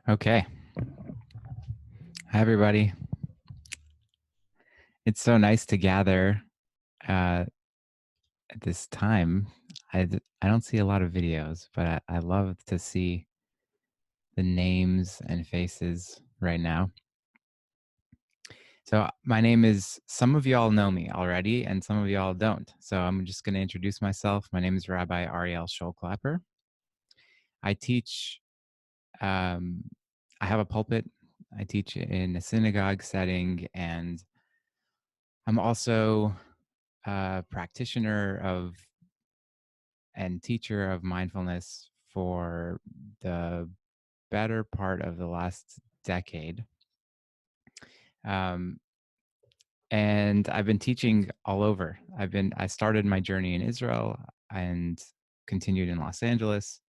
Okay. Hi, everybody. It's so nice to gather at this time. I don't see a lot of videos, but I love to see the names and faces right now. So, my name is, some of y'all know me already, and some of y'all don't. So, I'm just going to introduce myself. My name is Rabbi Ariel Scholklapper. I teach, um, I have a pulpit. I teach in a synagogue setting, and I'm also a practitioner of and teacher of mindfulness for the better part of the last decade. Um, and I've been teaching all over. I started my journey in Israel and continued in Los Angeles.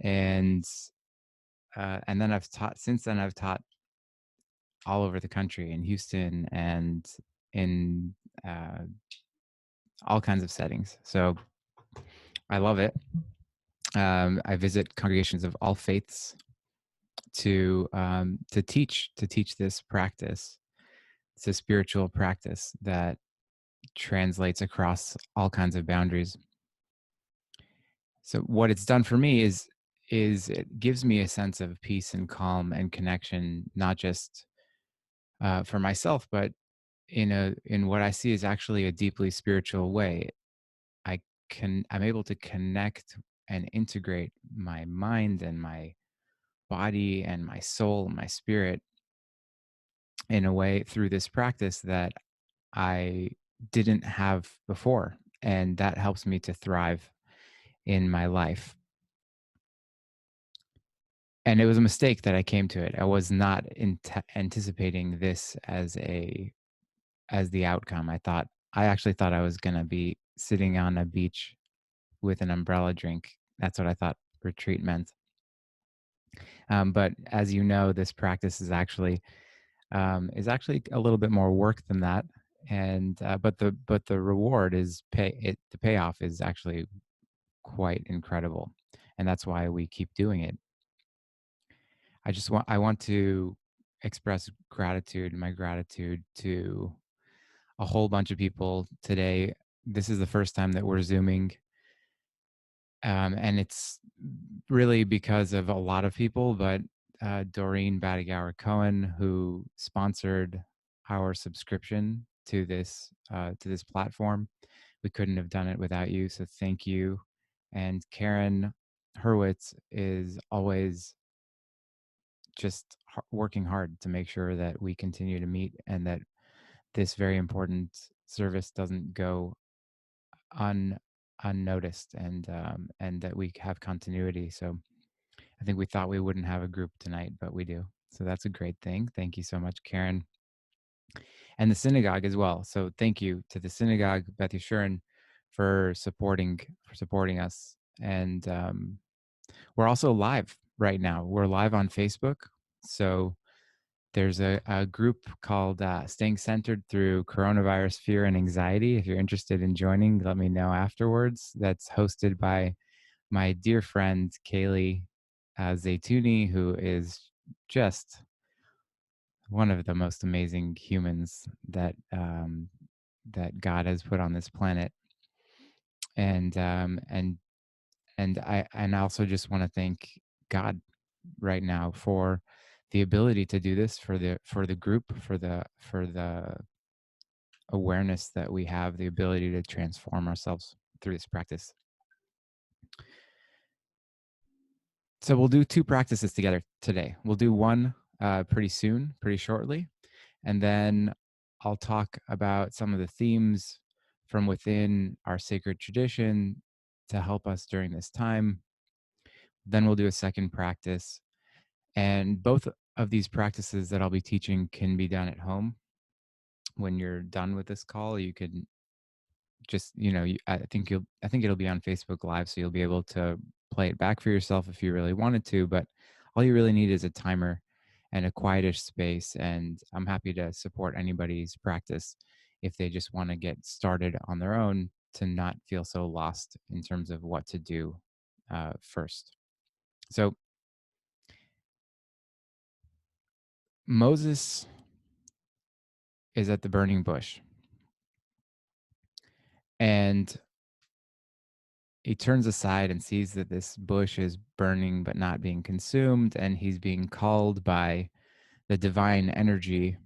And then I've taught all over the country, in Houston and in uh, all kinds of settings. So I love it. I visit congregations of all faiths to teach this practice. It's a spiritual practice that translates across all kinds of boundaries. So what it's done for me is it gives me a sense of peace and calm and connection, not just for myself, but in what I see is actually a deeply spiritual way. I'm able to connect and integrate my mind and my body and my soul and my spirit in a way through this practice that I didn't have before. And that helps me to thrive in my life. And it was a mistake that I came to it. I was not anticipating this as the outcome. I actually thought I was going to be sitting on a beach with an umbrella drink. That's what I thought retreat meant. But as you know, this practice is actually a little bit more work than that. And but the reward is the payoff is actually quite incredible, and that's why we keep doing it. I want to express my gratitude to a whole bunch of people today. This is the first time that we're zooming, and it's really because of a lot of people, but Doreen Batigauer Cohen, who sponsored our subscription to this platform. We couldn't have done it without you, so thank you. And Karen Hurwitz is always just working hard to make sure that we continue to meet and that this very important service doesn't go un unnoticed, and that we have continuity. So I think we thought we wouldn't have a group tonight, but we do. So that's a great thing. Thank you so much, Karen, and the synagogue as well. So thank you to the synagogue, Beth Yeshurun, for supporting us. And we're also live right now. We're live on Facebook. So there's a group called Staying Centered Through Coronavirus Fear and Anxiety. If you're interested in joining, let me know afterwards. That's hosted by my dear friend, Kaylee Zaytuni, who is just one of the most amazing humans that God has put on this planet. And I also just want to thank God right now for the ability to do this, for the group, for the awareness that we have, the ability to transform ourselves through this practice. So we'll do two practices together today. We'll do one pretty shortly, and then I'll talk about some of the themes from within our sacred tradition to help us during this time. Then we'll do a second practice. And both of these practices that I'll be teaching can be done at home. When you're done with this call, you can just, I think it'll be on Facebook Live, so you'll be able to play it back for yourself if you really wanted to. But all you really need is a timer and a quietish space. And I'm happy to support anybody's practice if they just want to get started on their own, to not feel so lost in terms of what to do first. So Moses is at the burning bush, and he turns aside and sees that this bush is burning but not being consumed, and he's being called by the divine energy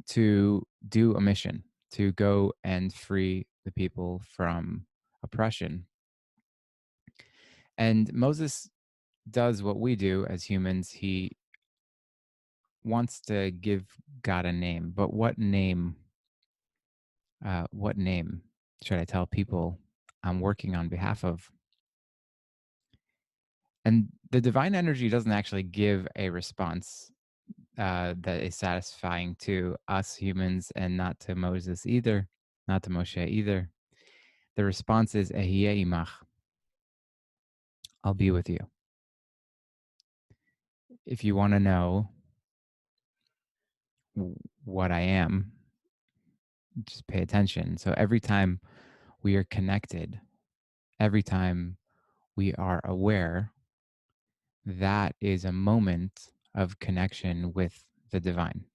to do a mission, to go and free the people from oppression. And Moses does what we do as humans. He wants to give God a name, but what name should I tell people I'm working on behalf of? And the divine energy doesn't actually give a response that is satisfying to us humans, and not to Moses either, not to Moshe either. The response is Ehyeh imach, I'll be with you. If you want to know what I am, just pay attention. So every time we are connected, every time we are aware, that is a moment of connection with the divine.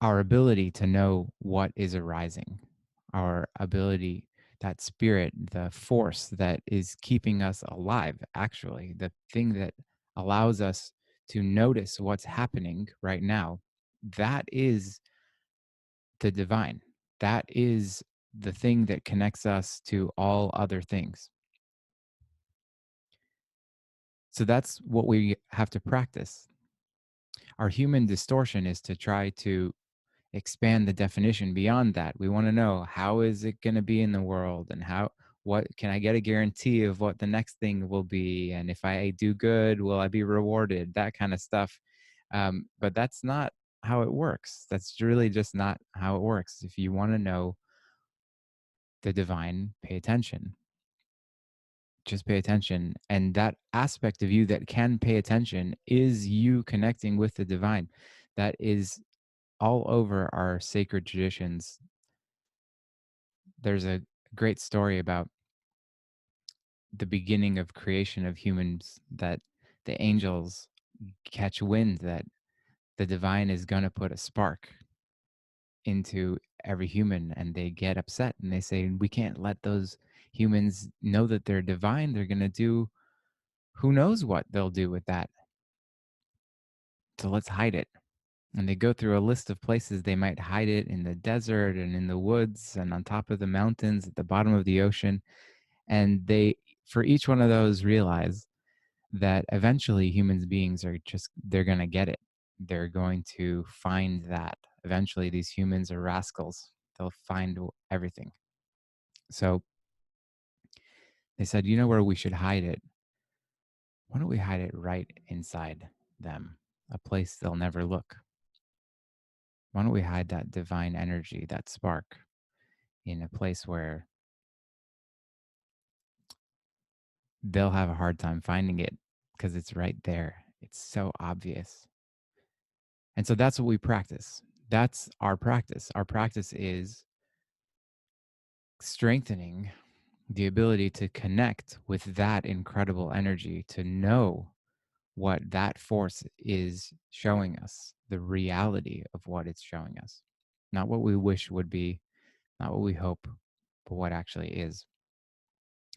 Our ability to know what is arising, our ability, that spirit, the force that is keeping us alive, actually, the thing that allows us to notice what's happening right now, that is the divine. That is the thing that connects us to all other things. So that's what we have to practice. Our human distortion is to try to expand the definition beyond that. We want to know, how is it going to be in the world, and what can I get a guarantee of what the next thing will be, and if I do good, will I be rewarded, that kind of stuff. But that's not how it works. That's really just not how it works. If you want to know the divine, pay attention. Just pay attention. And that aspect of you that can pay attention is you connecting with the divine. That is all over our sacred traditions. There's a great story about the beginning of creation of humans, that the angels catch wind that the divine is going to put a spark into every human, and they get upset and they say, we can't let those humans know that they're divine. They're going to do, who knows what they'll do with that. So let's hide it. And they go through a list of places they might hide it: in the desert and in the woods and on top of the mountains, at the bottom of the ocean. And they, for each one of those, realize that eventually humans beings they're going to get it. They're going to find that eventually these humans are rascals. They'll find everything. So they said, you know where we should hide it? Why don't we hide it right inside them, a place they'll never look? Why don't we hide that divine energy, that spark, in a place where they'll have a hard time finding it, because it's right there. It's so obvious. And so that's what we practice. That's our practice. Our practice is strengthening the ability to connect with that incredible energy, to know what that force is showing us, the reality of what it's showing us. Not what we wish would be, not what we hope, but what actually is.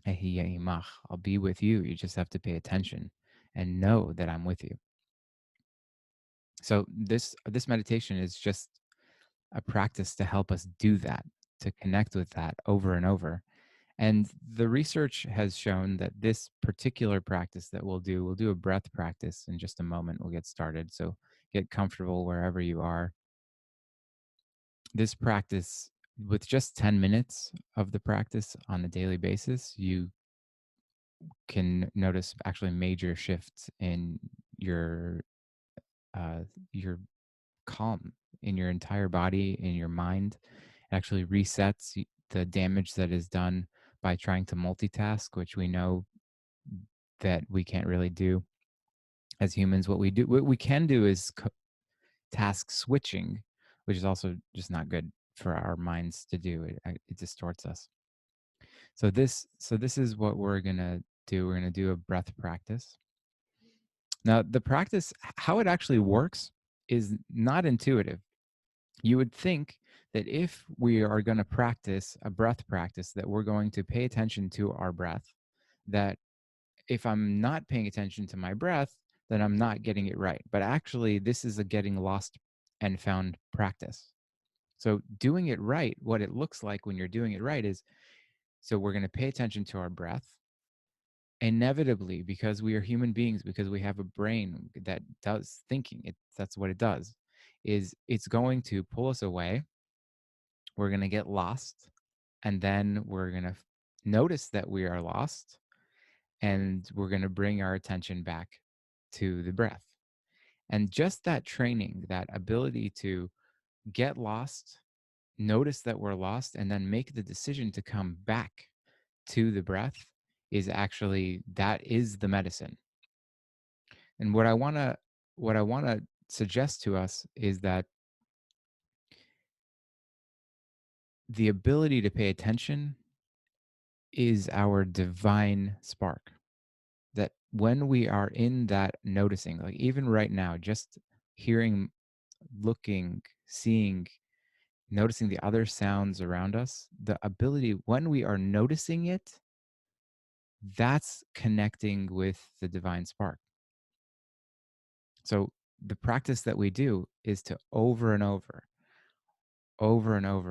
Ehyeh imach, I'll be with you. You just have to pay attention and know that I'm with you. So this meditation is just a practice to help us do that, to connect with that over and over. And the research has shown that this particular practice that we'll do a breath practice in just a moment. We'll get started. So get comfortable wherever you are. This practice, with just 10 minutes of the practice on a daily basis, you can notice actually major shifts in your uh, your calm, in your entire body, in your mind. It actually resets the damage that is done by trying to multitask, which we know that we can't really do as humans. What we can do is task switching, which is also just not good for our minds to do. It distorts us. So this is what we're gonna do. We're gonna do a breath practice. Now, the practice, how it actually works, is not intuitive. You would think that if we are going to practice a breath practice, that we're going to pay attention to our breath, that if I'm not paying attention to my breath, then I'm not getting it right. But actually, this is a getting lost and found practice. So, doing it right, what it looks like when you're doing it right is, so we're going to pay attention to our breath. Inevitably, because we are human beings, because we have a brain that does thinking, that's what it does, is it's going to pull us away. We're going to get lost, and then we're going to notice that we are lost, and we're going to bring our attention back to the breath. And just that training, that ability to get lost, notice that we're lost, and then make the decision to come back to the breath, is actually, that is the medicine. And what I want to suggest to us is that the ability to pay attention is our divine spark. That when we are in that noticing, like even right now, just hearing, looking, seeing, noticing the other sounds around us, the ability, when we are noticing it, that's connecting with the divine spark. So the practice that we do is to over and over,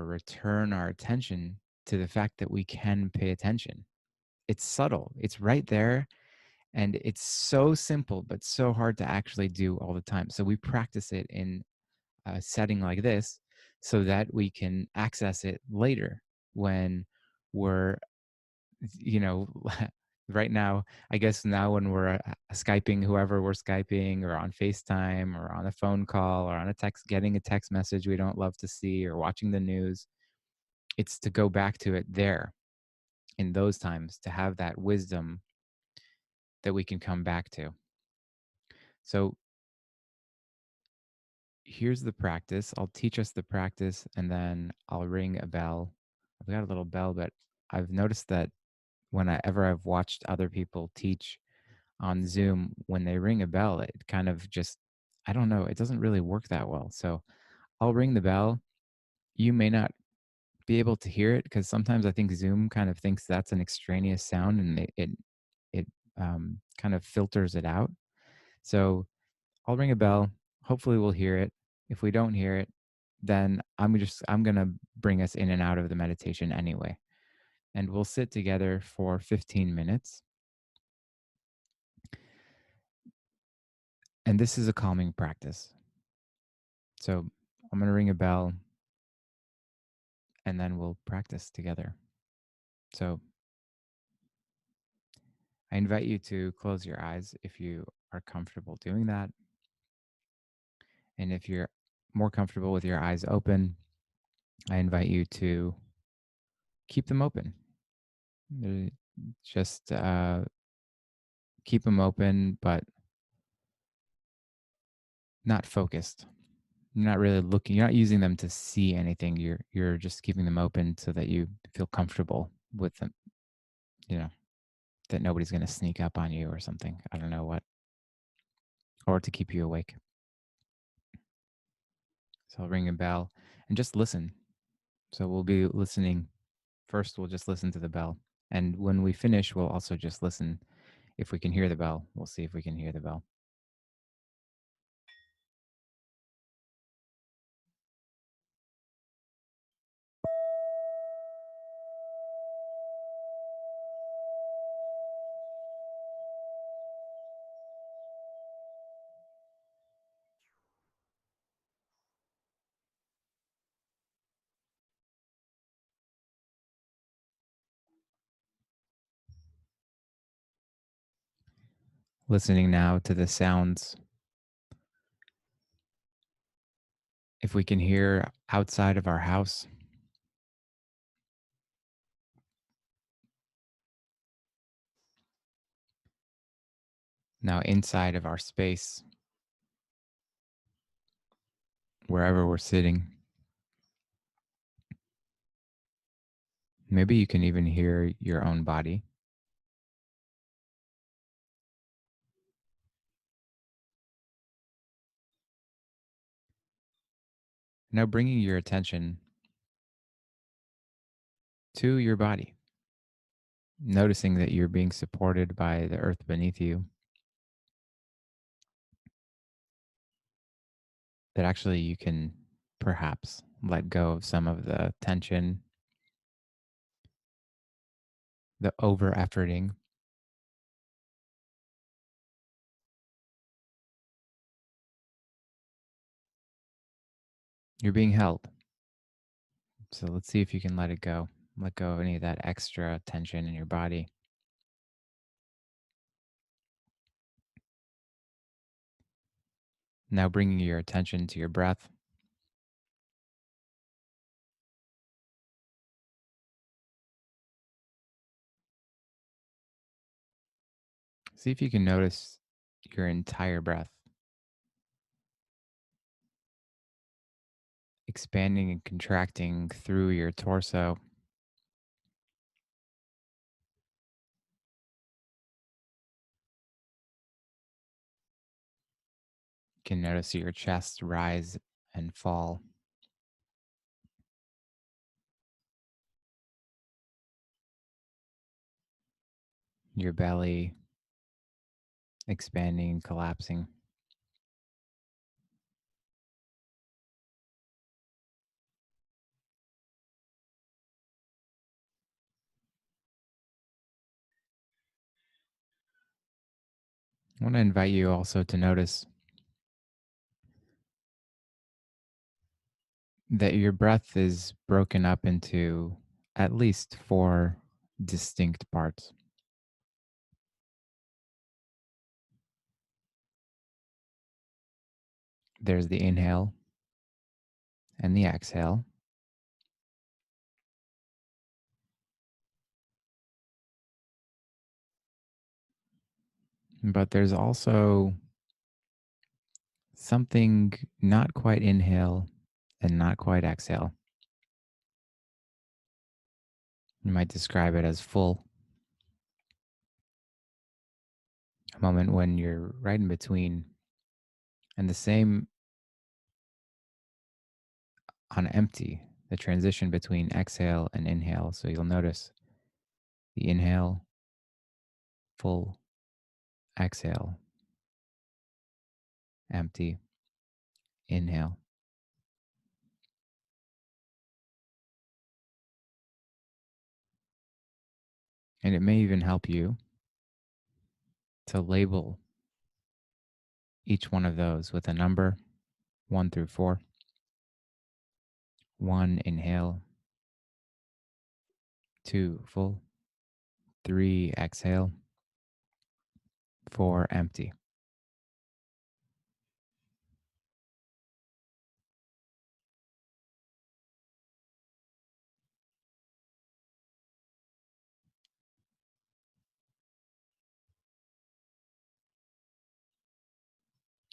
return our attention to the fact that we can pay attention. It's subtle, it's right there, and it's so simple, but so hard to actually do all the time. So we practice it in a setting like this so that we can access it later when we're, you know, right now, I guess now when we're Skyping whoever we're Skyping, or on FaceTime, or on a phone call, or on a text, getting a text message we don't love to see, or watching the news, it's to go back to it there in those times, to have that wisdom that we can come back to. So here's the practice. I'll teach us the practice, and then I'll ring a bell. I've got a little bell, but I've noticed that whenever I've watched other people teach on Zoom, when they ring a bell, it kind of just, I don't know, it doesn't really work that well. So I'll ring the bell. You may not be able to hear it, because sometimes I think Zoom kind of thinks that's an extraneous sound, and it kind of filters it out. So I'll ring a bell. Hopefully we'll hear it. If we don't hear it, then I'm going to bring us in and out of the meditation anyway. And we'll sit together for 15 minutes. And this is a calming practice. So I'm going to ring a bell, and then we'll practice together. So I invite you to close your eyes if you are comfortable doing that. And if you're more comfortable with your eyes open, I invite you to keep them open. Just keep them open, but not focused. You're not really looking. You're not using them to see anything. You're just keeping them open so that you feel comfortable with them. You know, that nobody's going to sneak up on you or something. I don't know what, or to keep you awake. So I'll ring a bell and just listen. So we'll be listening. First, we'll just listen to the bell. And when we finish, we'll also just listen. If we can hear the bell, we'll see if we can hear the bell. Listening now to the sounds. If we can hear outside of our house, now inside of our space, wherever we're sitting. Maybe you can even hear your own body. Now bringing your attention to your body, noticing that you're being supported by the earth beneath you, that actually you can perhaps let go of some of the tension, the over efforting. You're being held. So let's see if you can let it go. Let go of any of that extra tension in your body. Now bringing your attention to your breath. See if you can notice your entire breath expanding and contracting through your torso. You can notice your chest rise and fall, your belly expanding and collapsing. I want to invite you also to notice that your breath is broken up into at least four distinct parts. There's the inhale and the exhale, but there's also something not quite inhale and not quite exhale. You might describe it as full, a moment when you're right in between, and the same on empty, the transition between exhale and inhale. So you'll notice the inhale, full, exhale, empty, inhale. And it may even help you to label each one of those with a number 1 through 4. 1, inhale. 2, full. 3, exhale. 4, empty.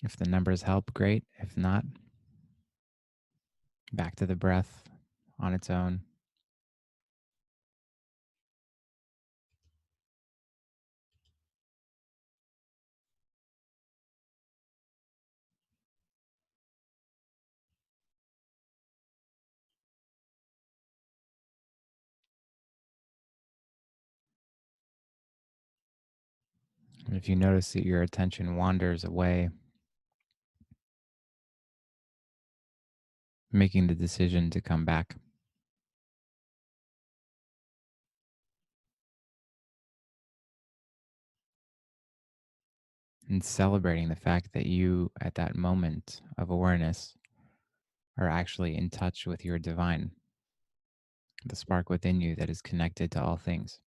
If the numbers help, great. If not, back to the breath on its own. And if you notice that your attention wanders away, making the decision to come back and celebrating the fact that you, at that moment of awareness, are actually in touch with your divine, the spark within you that is connected to all things.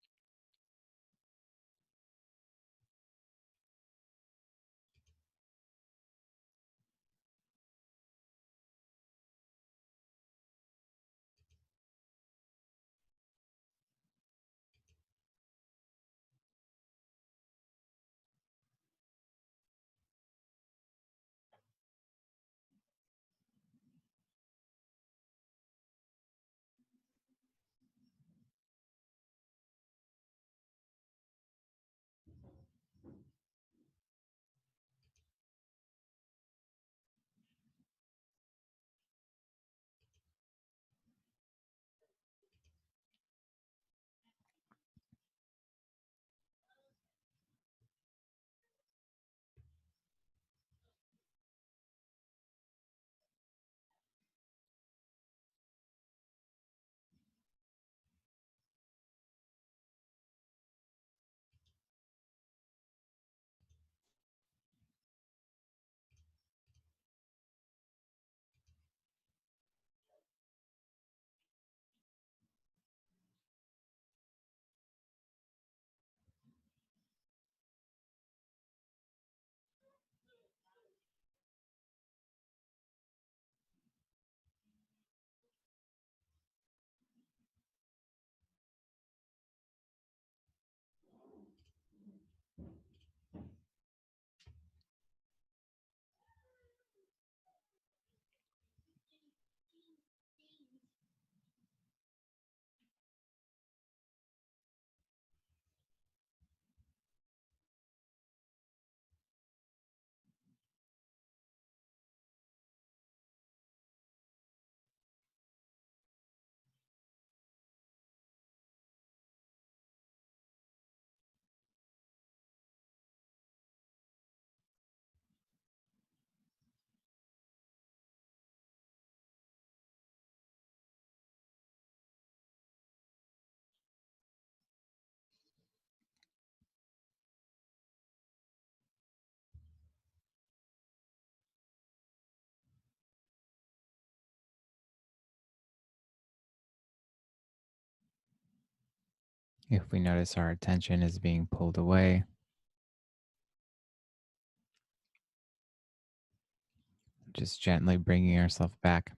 If we notice our attention is being pulled away, just gently bringing ourselves back.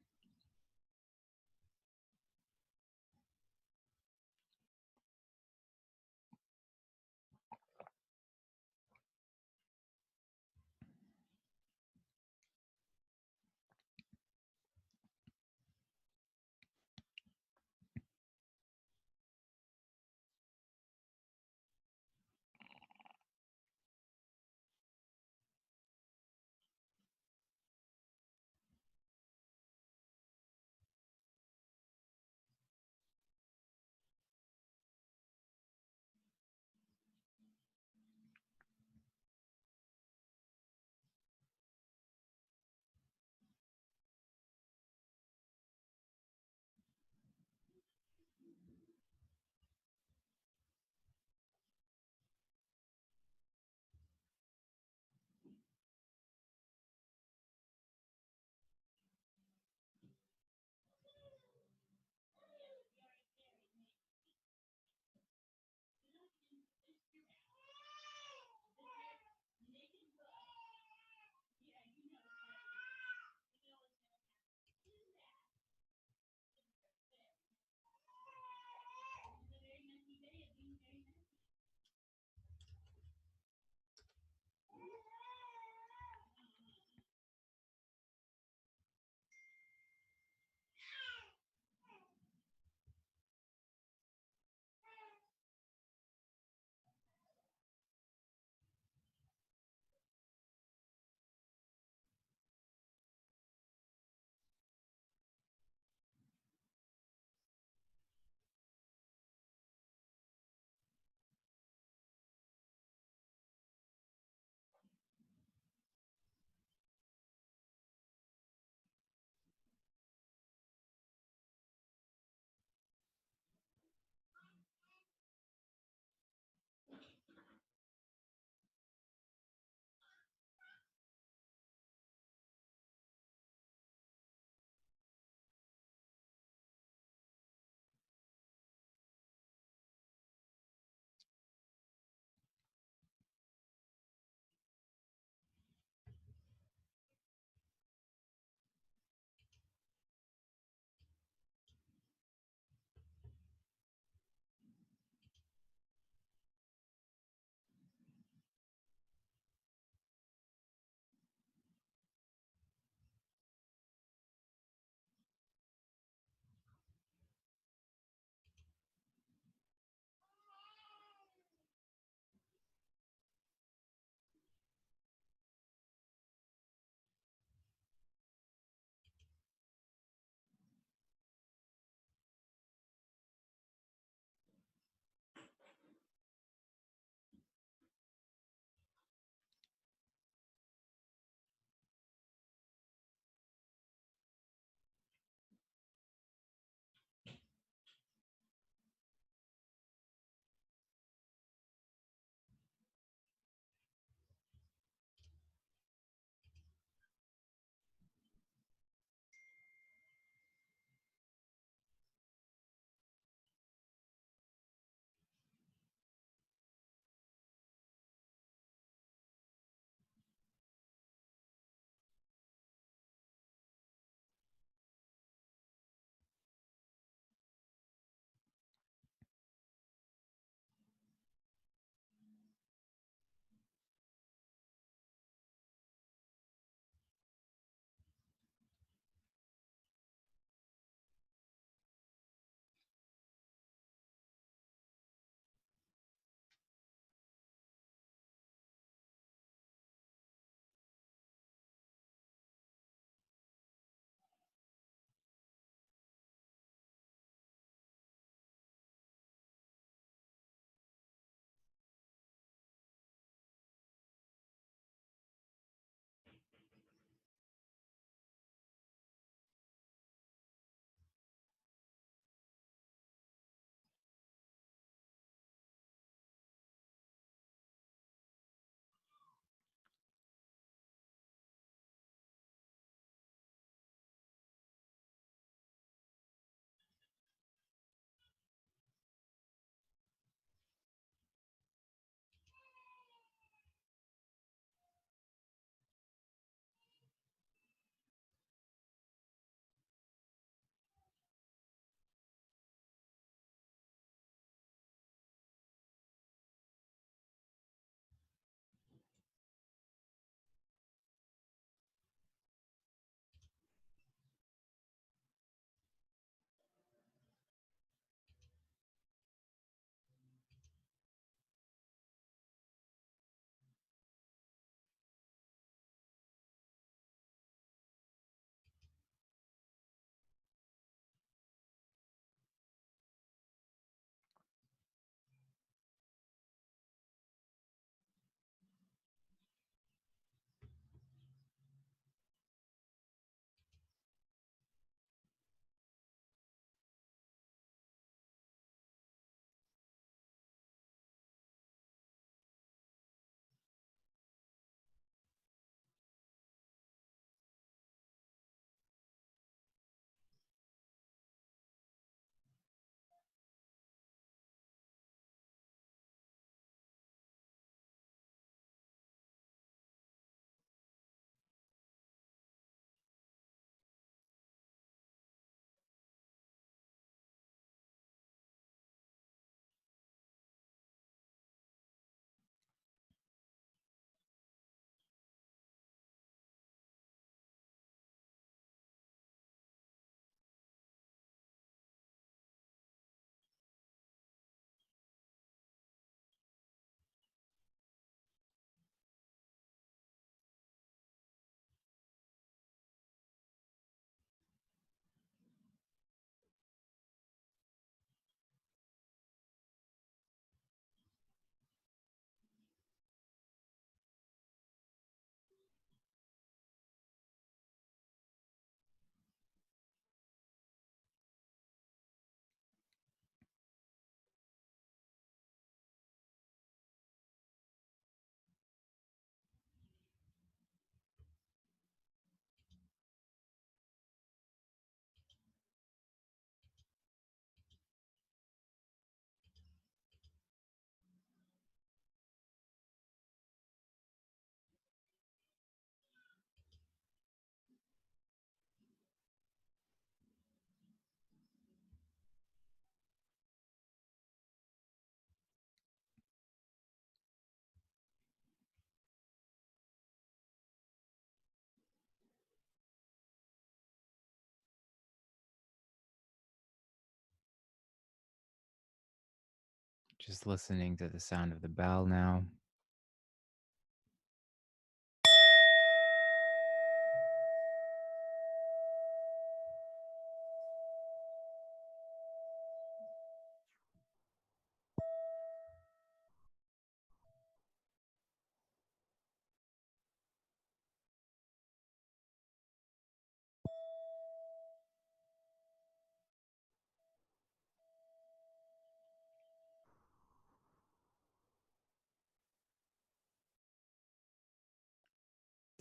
Just listening to the sound of the bell now.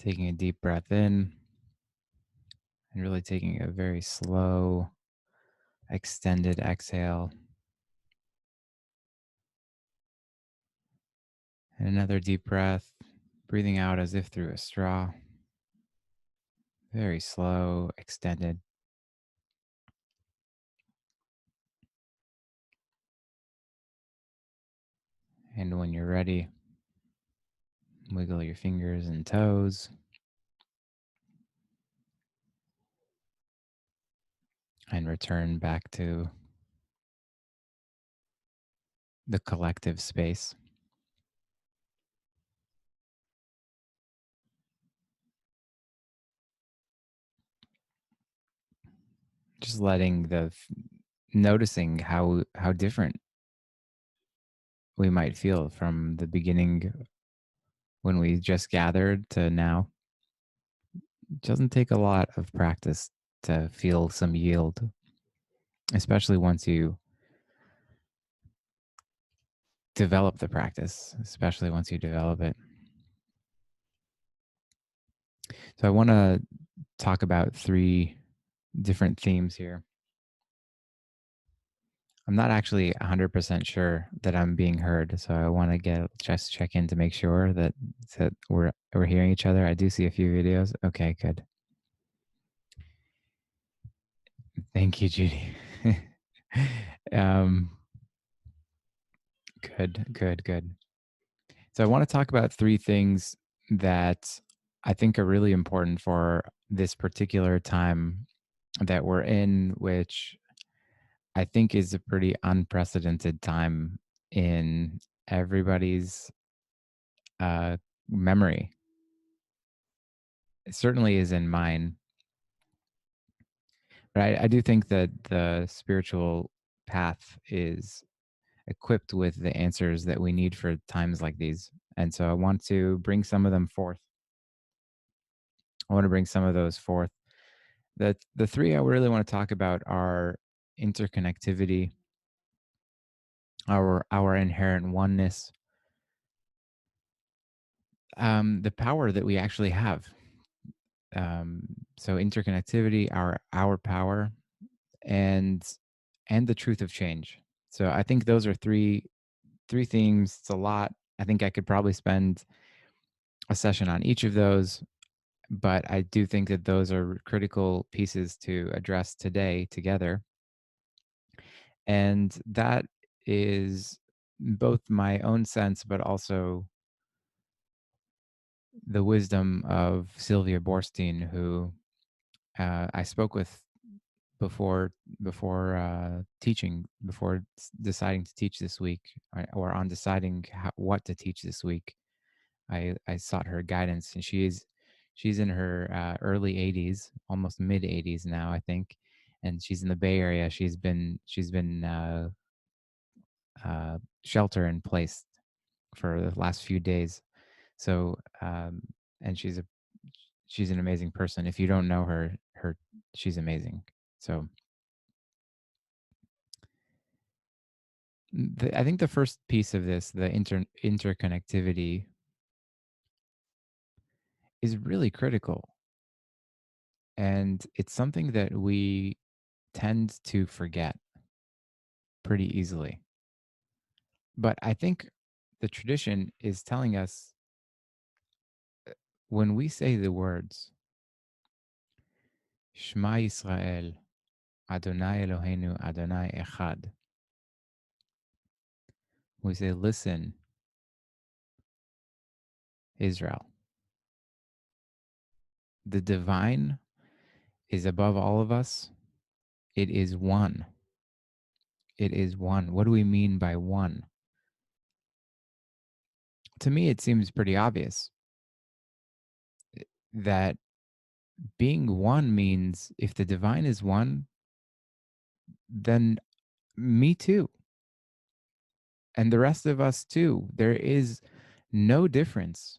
Taking a deep breath in and really taking a very slow, extended exhale. And another deep breath, breathing out as if through a straw. Very slow, extended. And when you're ready, wiggle your fingers and toes and return back to the collective space. Just letting noticing how different we might feel from the beginning when we just gathered to now. It doesn't take a lot of practice to feel some yield, especially once you develop the practice, especially once you develop it. So I want to talk about three different themes here. I'm not actually 100% sure that I'm being heard, so I want to just check in to make sure that we're hearing each other. I do see a few videos. Okay, good. Thank you, Judy. um, good. So I want to talk about three things that I think are really important for this particular time that we're in, which I think is a pretty unprecedented time in everybody's uh, memory. It certainly is in mine, but I do think that the spiritual path is equipped with the answers that we need for times like these. And so I want to bring some of them forth. I want to bring some of those forth. The three I really want to talk about are interconnectivity, our inherent oneness, the power that we actually have. Um, so interconnectivity, our power, and the truth of change. So I think those are three themes. It's a lot. I think I could probably spend a session on each of those, but I do think that those are critical pieces to address today together. And that is both my own sense, but also the wisdom of Sylvia Borstein, who I spoke with before teaching, deciding to teach this week, or on deciding what to teach this week. I sought her guidance, and she's in her early 80s, almost mid 80s now, I think, and she's in the Bay Area. She's been shelter in place for the last few days. So, and she's an amazing person. If you don't know her, she's amazing. So, I think the first piece of this, the interconnectivity, is really critical, and it's something that we tend to forget pretty easily. But I think the tradition is telling us, when we say the words Shema Yisrael, Adonai Eloheinu, Adonai Echad, we say, listen, Israel. The divine is above all of us. It is one. It is one. What do we mean by one? To me, it seems pretty obvious that being one means if the divine is one, then me too, and the rest of us too. There is no difference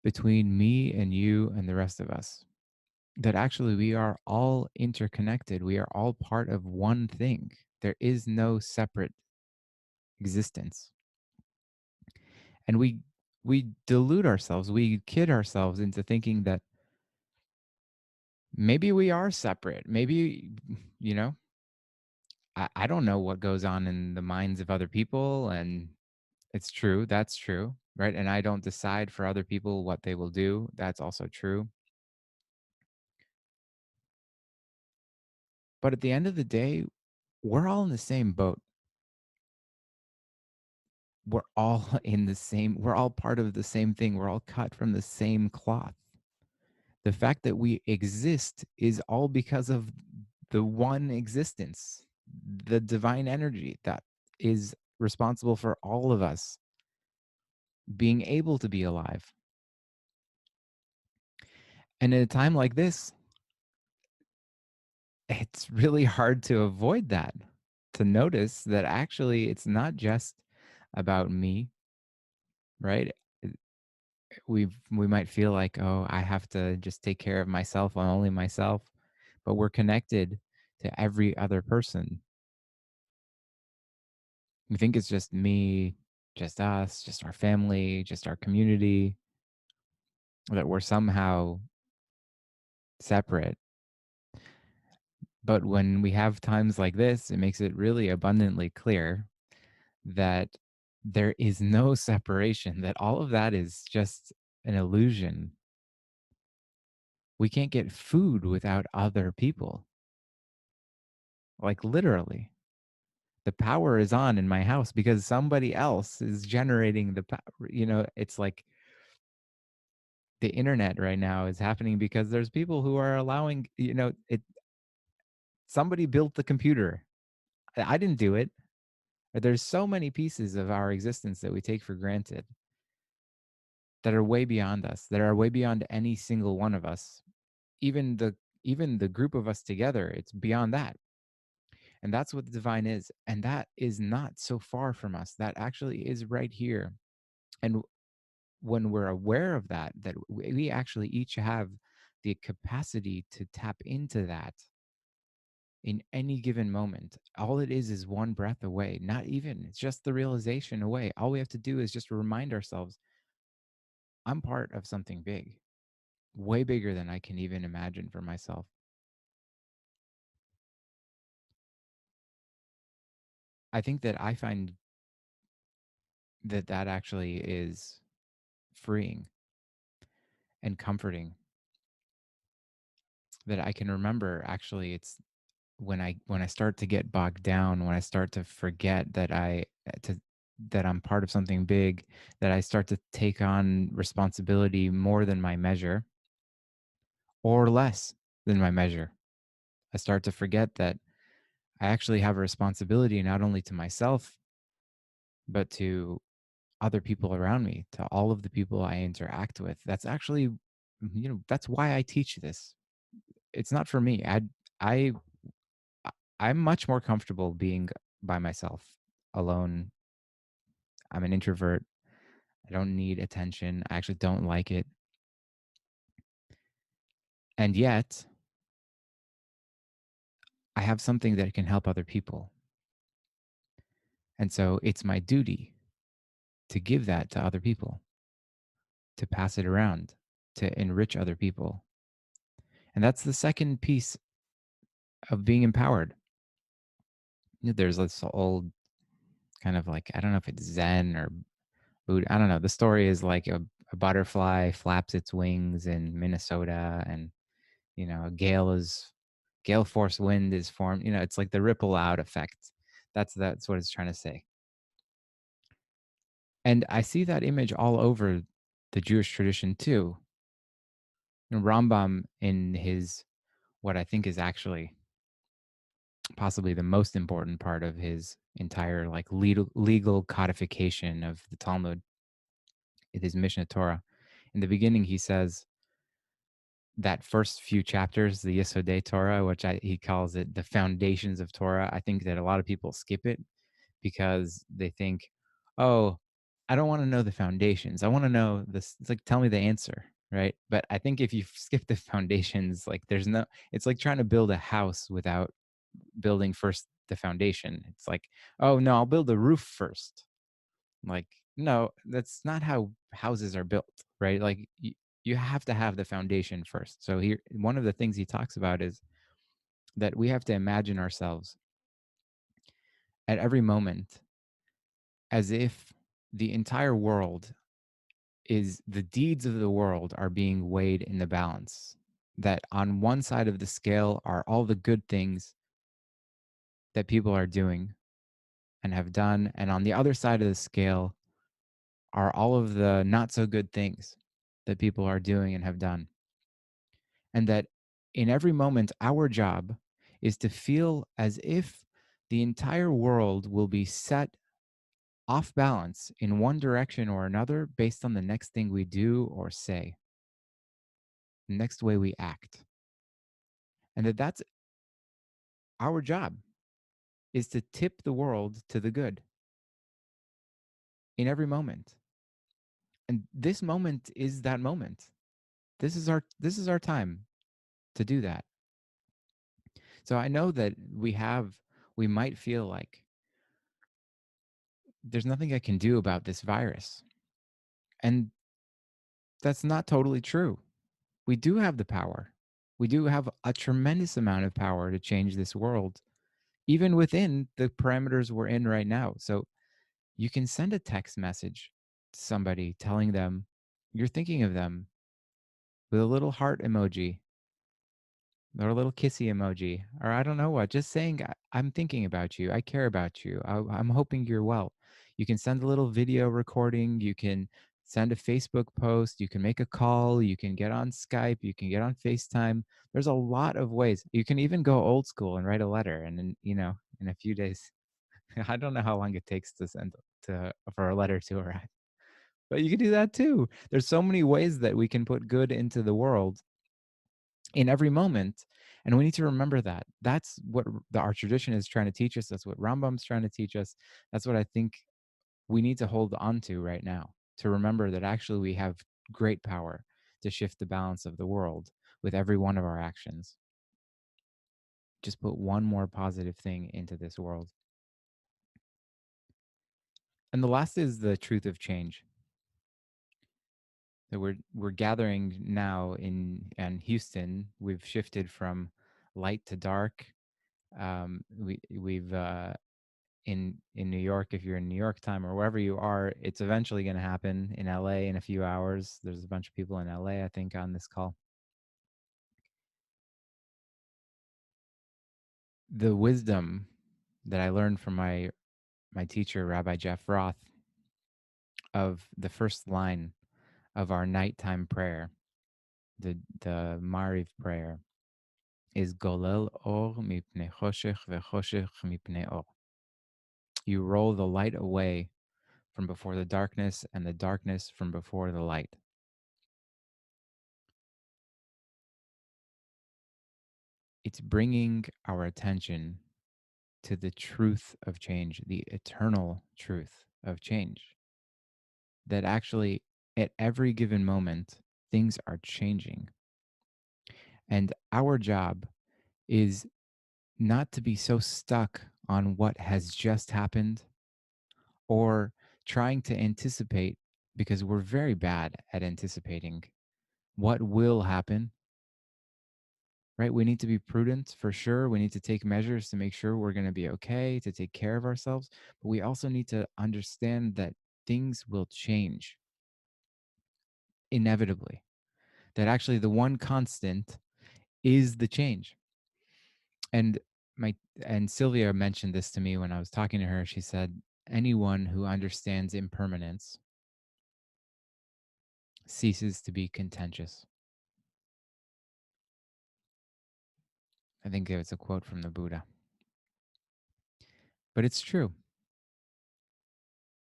between me and you and the rest of us. That actually we are all interconnected. We are all part of one thing. There is no separate existence. And we delude ourselves, we kid ourselves into thinking that maybe we are separate. Maybe, you know, I don't know what goes on in the minds of other people. And it's true. That's true. Right. And I don't decide for other people what they will do. That's also true. But at the end of the day, we're all in the same boat. We're all we're all part of the same thing. We're all cut from the same cloth. The fact that we exist is all because of the one existence, the divine energy that is responsible for all of us being able to be alive. And in a time like this, it's really hard to avoid that, to notice that actually it's not just about me, right? We might feel like, oh, I have to just take care of myself and only myself, but we're connected to every other person. We think it's just me, just us, just our family, just our community, that we're somehow separate. But when we have times like this, it makes it really abundantly clear that there is no separation, that all of that is just an illusion. We can't get food without other people, like literally. The power is on in my house because somebody else is generating the power. It's like the internet right now is happening because there's people who are allowing, it somebody built the computer. I didn't do it. There's so many pieces of our existence that we take for granted that are way beyond us, that are way beyond any single one of us. Even the group of us together, it's beyond that. And that's what the divine is. And that is not so far from us. That actually is right here. And when we're aware of that, that we actually each have the capacity to tap into that in any given moment. All it is one breath away, not even, it's just the realization away. All we have to do is just remind ourselves, I'm part of something big, way bigger than I can even imagine for myself. I think that I find that that actually is freeing and comforting, that I can remember actually it's when I start to get bogged down, when I start to forget that I'm part of something big, that I start to take on responsibility more than my measure or less than my measure. I start to forget that I actually have a responsibility not only to myself, but to other people around me, to all of the people I interact with. That's actually, that's why I teach this. It's not for me. I I'm much more comfortable being by myself, alone. I'm an introvert. I don't need attention. I actually don't like it. And yet, I have something that can help other people. And so it's my duty to give that to other people, to pass it around, to enrich other people. And that's the second piece of being empowered. There's this old kind of like, I don't know if it's Zen or Buddha. I don't know. The story is like a butterfly flaps its wings in Minnesota, and a gale force wind is formed. It's like the ripple out effect. That's what it's trying to say. And I see that image all over the Jewish tradition too. Rambam, in his, what I think is actually possibly the most important part of his entire like legal codification of the Talmud, his Mishnah Torah. In the beginning, he says that first few chapters, the Yesodei Torah, which he calls it the foundations of Torah. I think that a lot of people skip it because they think, oh, I don't want to know the foundations. I want to know this. It's like, tell me the answer, right? But I think if you skip the foundations, like it's like trying to build a house without building first the foundation. It's like, oh, no, I'll build the roof first. Like, no, that's not how houses are built, right? Like, you have to have the foundation first. So here, one of the things he talks about is that we have to imagine ourselves at every moment as if the entire world is the deeds of the world are being weighed in the balance. That on one side of the scale are all the good things that people are doing and have done. And on the other side of the scale are all of the not so good things that people are doing and have done. And that in every moment, our job is to feel as if the entire world will be set off balance in one direction or another based on the next thing we do or say, the next way we act. And that's our job, is to tip the world to the good in every moment. And this moment is that moment. This is our time to do that. So I know that we might feel like there's nothing I can do about this virus. And that's not totally true. We do have the power. We do have a tremendous amount of power to change this world, even within the parameters we're in right now. So you can send a text message to somebody telling them you're thinking of them with a little heart emoji or a little kissy emoji, or I don't know what, just saying, I'm thinking about you. I care about you. I'm hoping you're well. You can send a little video recording. You can send a Facebook post. You can make a call. You can get on Skype. You can get on FaceTime. There's a lot of ways. You can even go old school and write a letter. And then, in a few days, I don't know how long it takes to send for a letter to arrive, but you can do that too. There's so many ways that we can put good into the world in every moment. And we need to remember that. That's what our tradition is trying to teach us. That's what Rambam's trying to teach us. That's what I think we need to hold on to right now, to remember that actually we have great power to shift the balance of the world with every one of our actions. Just put one more positive thing into this world. And the last is the truth of change. That we're gathering now in Houston. We've shifted from light to dark. We've in New York, if you're in New York time or wherever you are, it's eventually going to happen in LA in a few hours. There's a bunch of people in LA, I think, on this call. The wisdom that I learned from my teacher, Rabbi Jeff Roth, of the first line of our nighttime prayer, the Mariv prayer, is Golel or mipnei choshech vechoshech mipnei or. You roll the light away from before the darkness and the darkness from before the light. It's bringing our attention to the truth of change, the eternal truth of change. That actually, at every given moment, things are changing. And our job is not to be so stuck on what has just happened or trying to anticipate, because we're very bad at anticipating what will happen, right? We need to be prudent for sure. We need to take measures to make sure we're going to be okay, to take care of ourselves. But we also need to understand that things will change inevitably, that actually the one constant is the change. And my and Sylvia mentioned this to me when I was talking to her. She said, anyone who understands impermanence ceases to be contentious. I think it's a quote from the Buddha. But it's true,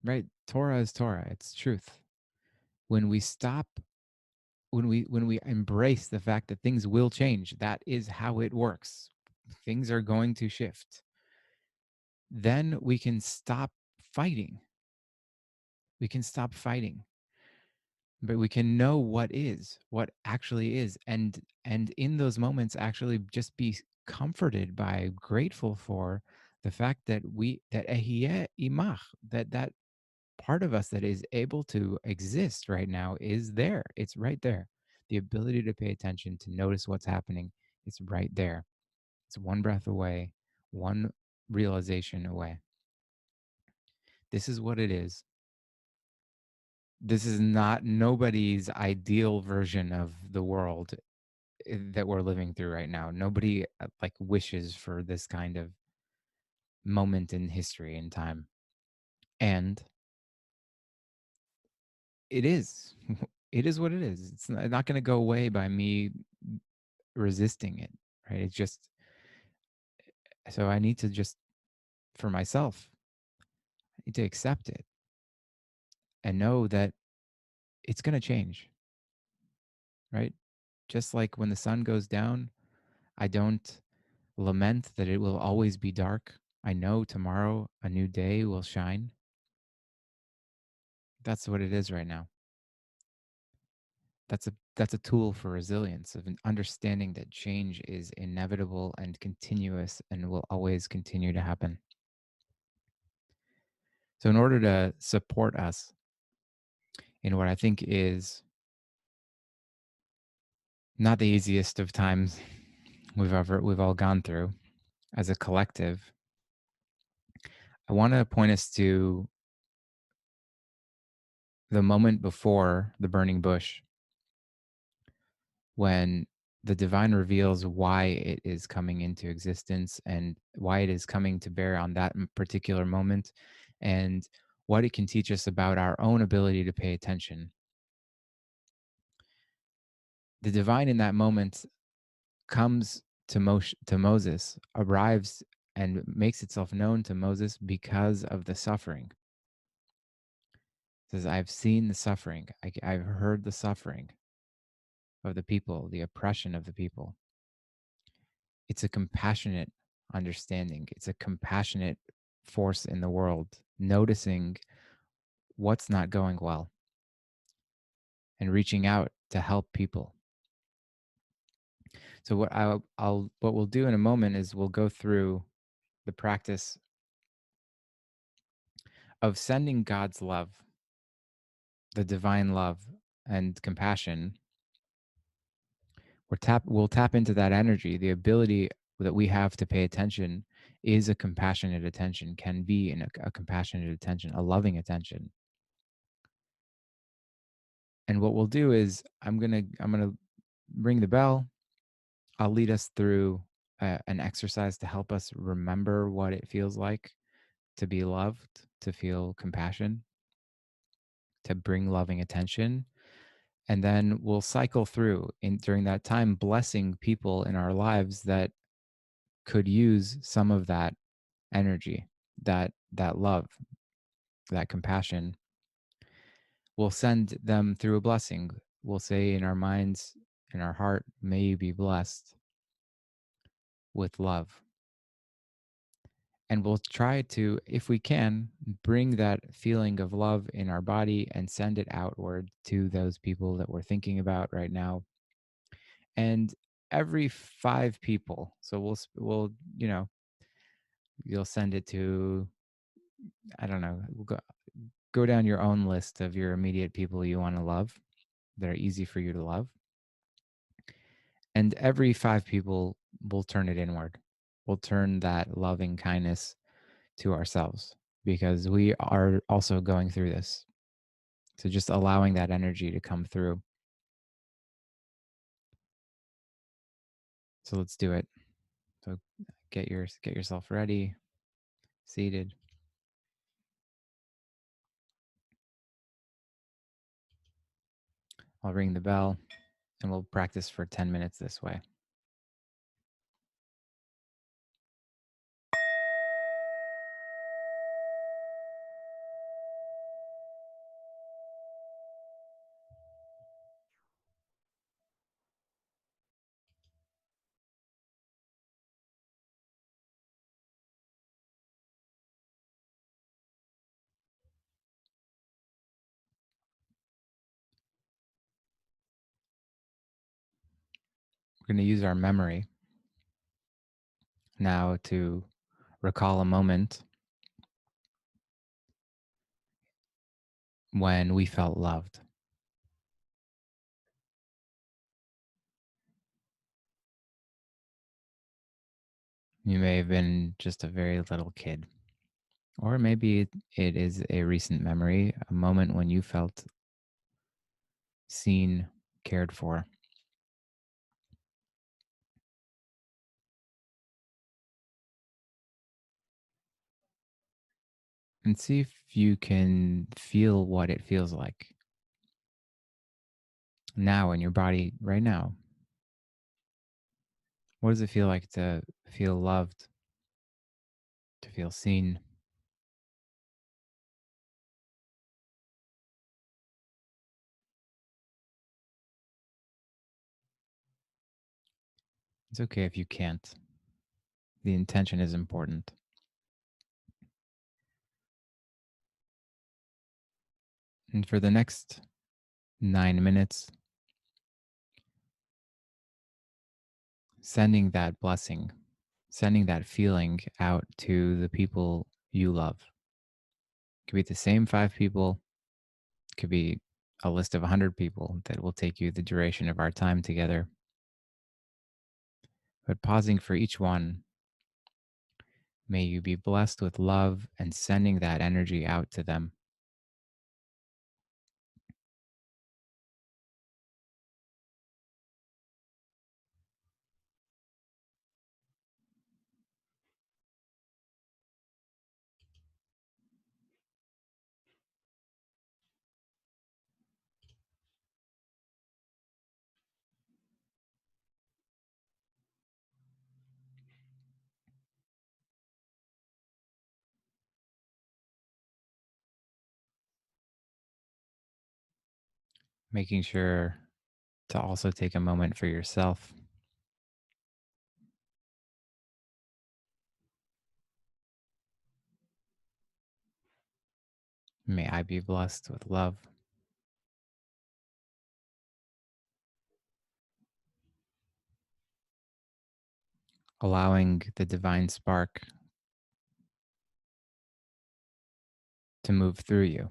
right? Torah is Torah. It's truth. When we stop, when we embrace the fact that things will change, that is how it works. Things are going to shift. Then we can stop fighting. We can stop fighting, but we can know what actually is, and in those moments actually just be comforted by, grateful for the fact that that Ehyeh imach, that part of us that is able to exist right now is there. It's right there. The ability to pay attention, to notice what's happening, it's right there. It's one breath away, one realization away. This is what it is. This is not nobody's ideal version of the world that we're living through right now. Nobody like wishes for this kind of moment in history and time. And it is. It is what it is. It's not going to go away by me resisting it, right? It's just, so I need to just, for myself, I need to accept it and know that it's going to change, right? Just like when the sun goes down, I don't lament that it will always be dark. I know tomorrow a new day will shine. That's what it is right now. That's a tool for resilience, of an understanding that change is inevitable and continuous and will always continue to happen. So in order to support us in what I think is not the easiest of times we've all gone through as a collective, I want to point us to the moment before the burning bush, when the divine reveals why it is coming into existence and why it is coming to bear on that particular moment, and what it can teach us about our own ability to pay attention. The divine in that moment comes to, to Moses, arrives and makes itself known to Moses because of the suffering. It says, I've seen the suffering. I've heard the suffering of the people, the oppression of the people. It's a compassionate understanding. It's a compassionate force in the world, noticing what's not going well and reaching out to help people. So what we'll do in a moment is we'll go through the practice of sending God's love, the divine love and compassion. We'll tap into that energy. The ability that we have to pay attention is a compassionate attention, can be in a compassionate attention, a loving attention. And what we'll do is I'm gonna ring the bell. I'll lead us through an exercise to help us remember what it feels like to be loved, to feel compassion, to bring loving attention. And then we'll cycle through in during that time, blessing people in our lives that could use some of that energy, that love, that compassion. We'll send them through a blessing. We'll say in our minds, in our heart, may you be blessed with love. And we'll try to, if we can, bring that feeling of love in our body and send it outward to those people that we're thinking about right now. And every 5 people, so we'll you'll send it to, I don't know, we'll go down your own list of your immediate people you want to love, that are easy for you to love. And every 5 people will turn it inward. We'll turn that loving kindness to ourselves, because we are also going through this. So just allowing that energy to come through. So let's do it. So get yourself ready, seated. I'll ring the bell and we'll practice for 10 minutes this way. We're going to use our memory now to recall a moment when we felt loved. You may have been just a very little kid, or maybe it is a recent memory, a moment when you felt seen, cared for. And see if you can feel what it feels like now in your body right now. What does it feel like to feel loved, to feel seen? It's okay if you can't. The intention is important. And for the next 9 minutes, sending that blessing, sending that feeling out to the people you love. It could be the same 5 people, it could be a list of 100 people that will take you the duration of our time together. But pausing for each one, may you be blessed with love and sending that energy out to them, making sure to also take a moment for yourself. May I be blessed with love, allowing the divine spark to move through you.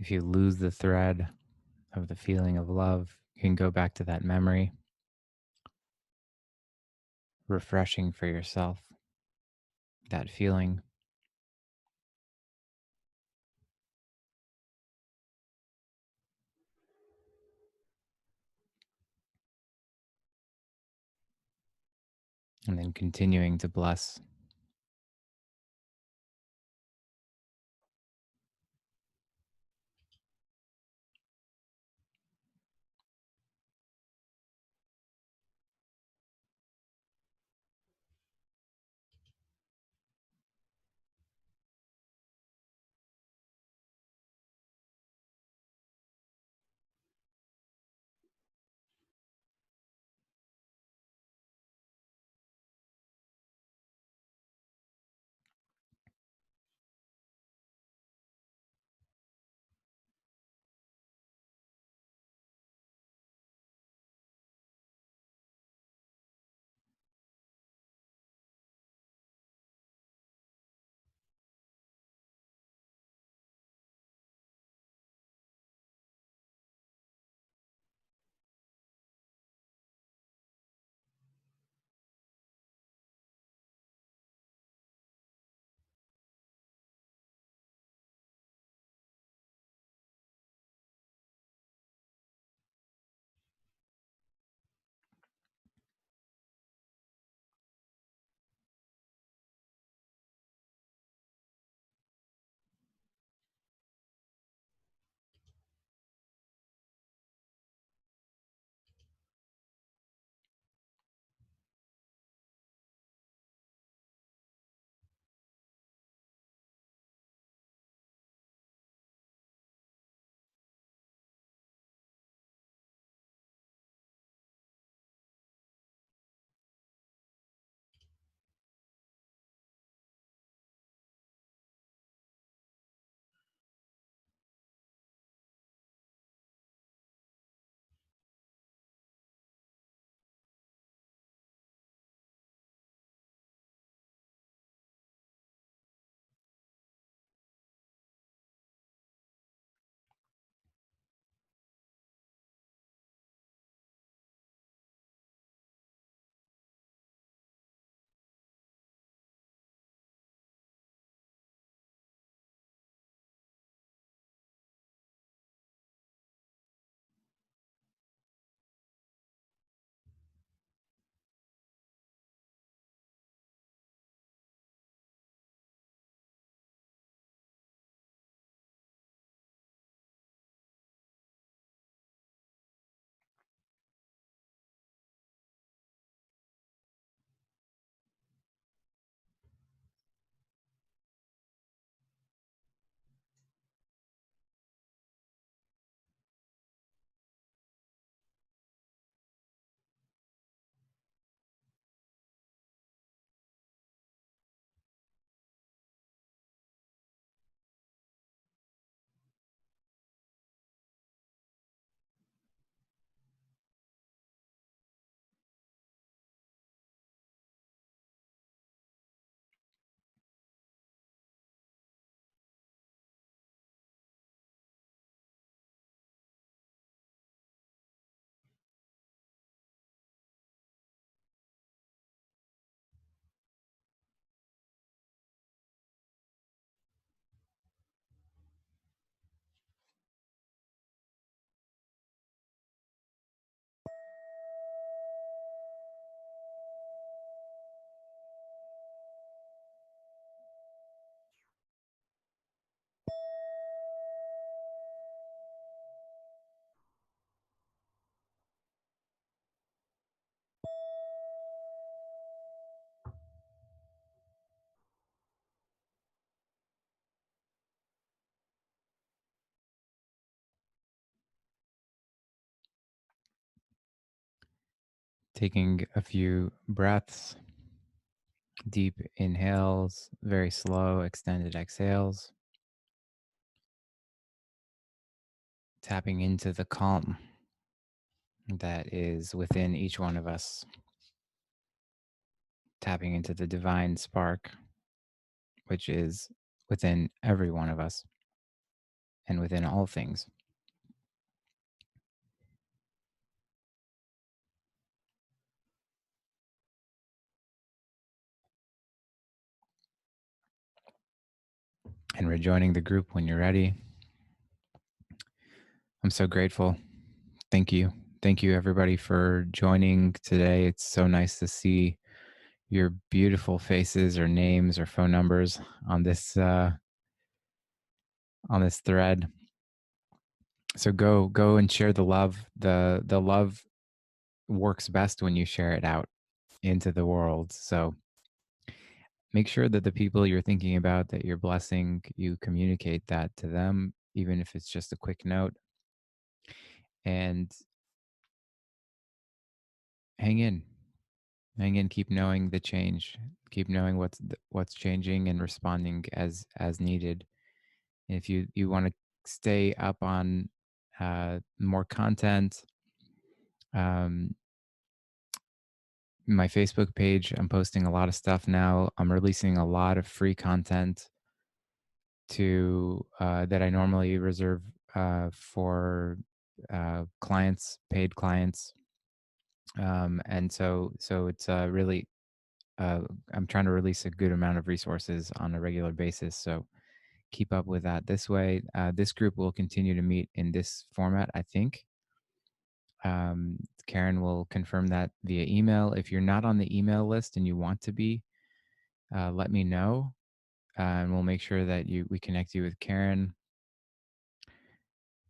If you lose the thread of the feeling of love, you can go back to that memory, refreshing for yourself, that feeling, and then continuing to bless. Taking a few breaths, deep inhales, very slow, extended exhales, tapping into the calm that is within each one of us, tapping into the divine spark, which is within every one of us and within all things. And rejoining the group when you're ready. I'm so grateful. Thank you. Thank you, everybody, for joining today. It's so nice to see your beautiful faces or names or phone numbers on this thread. So go and share the love. The love works best when you share it out into the world. So make sure that the people you're thinking about, that you're blessing, you communicate that to them, even if it's just a quick note. And hang in. Hang in, keep knowing the change. Keep knowing what's changing and responding as needed. If you want to stay up on more content, um, my Facebook page, I'm posting a lot of stuff now. I'm releasing a lot of free content to that I normally reserve for clients, paid clients, and so it's really I'm trying to release a good amount of resources on a regular basis. So keep up with that. This way, this group will continue to meet in this format, I think. Karen will confirm that via email. If you're not on the email list and you want to be, let me know, and we'll make sure that we connect you with Karen.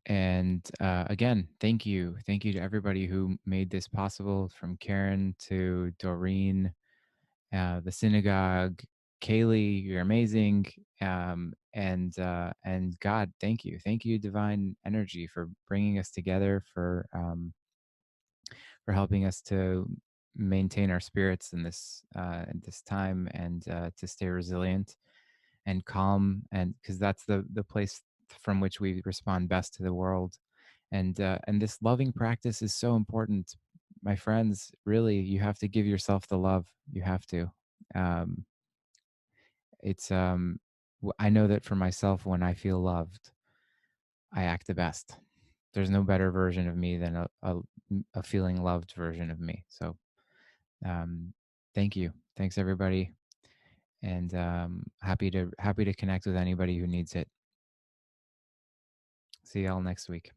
And again, thank you to everybody who made this possible, from Karen to Doreen, the synagogue, Kaylee. You're amazing. And God, thank you, divine energy, for bringing us together, for helping us to maintain our spirits in this time, and to stay resilient and calm, and because that's the place from which we respond best to the world. And this loving practice is so important, my friends. Really, you have to give yourself the love. You have to. um it's I know that for myself, when I feel loved, I act the best. There's no better version of me than a feeling loved version of me. So um thank you. Thanks, everybody. And happy to connect with anybody who needs it. See y'all next week.